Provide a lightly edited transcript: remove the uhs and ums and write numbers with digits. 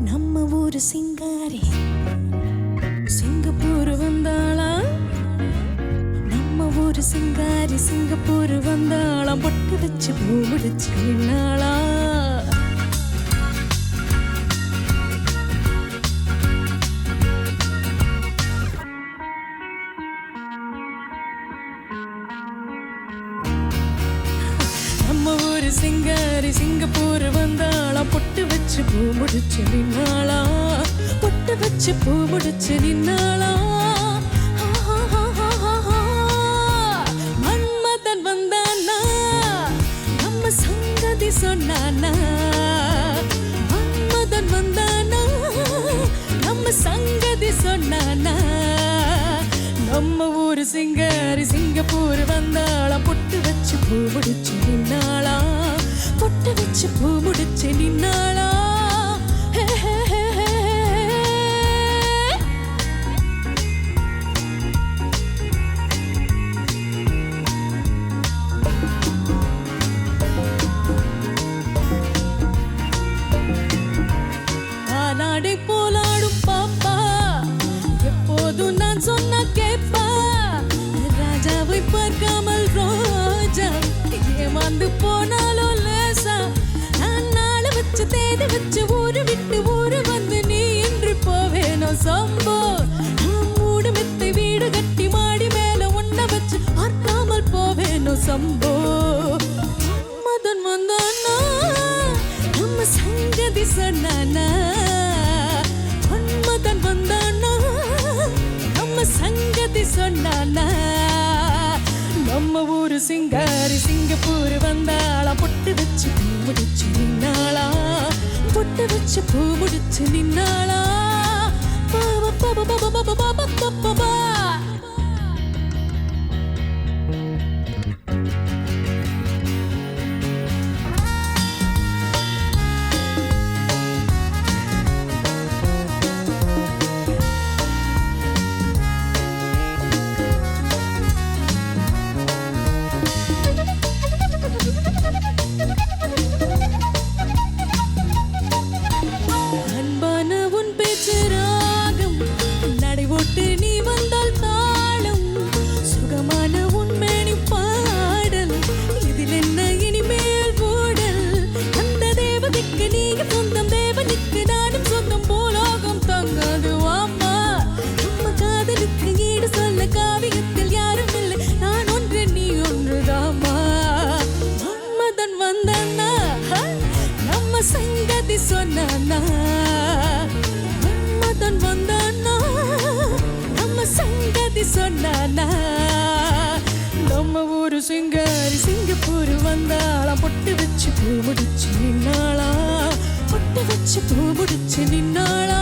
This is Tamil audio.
நம்ம ஊரு சிங்காரி சிங்கப்பூர் வந்தாளா நம்ம ஊரு சிங்காரி சிங்கப்பூர் வந்தாளாம் பொட்டு வச்சு பூ முடிச்சு நின்னாளா நம்ம ஊரு சிங்காரி சிங்கப்பூர் வந்தாளாம் பொட்டு வச்சு பூ முடிச்சு நின்னாளா பொட்டு வச்சு பூ முடிச்சு நின்னாளா மன்மதன் வந்தானா நம்ம சங்கதி சொன்னானா மன்மதன் வந்தானா நம்ம சங்கதி சொன்னானா நம்ம ஊரு சிங்காரி சிங்கப்பூர் வந்தாளாம் பொட்டு வச்சு பூ முடிச்சு நின்னாளா பொட்டு வச்சு பூ முடிச்சு நின்னாளா ஆனாடை போலாடும் பாப்பா எப்போதும் நான் சொன்ன கேப்பா ராஜாவை பார்க்காமல் ரோஜா ஏமாந்து போனாலும் லேசா நான் நாளை வச்சு தேதி வச்சு ஊரு விட்டு ஊரு வந்து நீ இன்று போவேனோ சம்போ மூடு மெத்தை வீடு கட்டி மாடி மேல உன்ன வச்சு பார்க்காமல் போவேனோ சம்போ மதன் வந்தானா நம்ம சங்கதி சொன்னானா மன்மதன் வந்தானா நம்ம சங்கதி சொன்னானா நம்ம ஊரு சிங்காரி சிங்கப்பூர் வந்தாளா பொட்டு வச்சு பூ முடிச்சு நின்னாளா பொட்டு வச்சு பூ முடிச்சு நின்னாளா அன்பான உன் பேச்சு ராகம் நடை ஓட்டு நீ வந்தால் தாளம் சுகமான உன் மேனி பாடல் இதில் என்ன இனிமேல் ஓடல் அந்த தேவதைக்கு நீங்க சொந்தம் தேவனுக்கு நானும் சொந்தம் போலோகம் தங்காது வாமா நம்ம காதலுக்கு ஈடு சொல்ல காவியத்தில் யாரும் இல்லை நான் ஒன்று நீ ஒன்றுதாமா மன்மதன் வந்தானா நம்ம சங்கதி சொன்னானா மன்மதன் வந்தானா நம்ம சங்கதி சொன்னானா நம்ம ஊரு சிங்காரி சிங்கப்பூர் வந்தாளா பொட்டு வச்சு பூ முடிச்சு நின்னாளா பொட்டு வச்சு பூ முடிச்சு நின்னாளா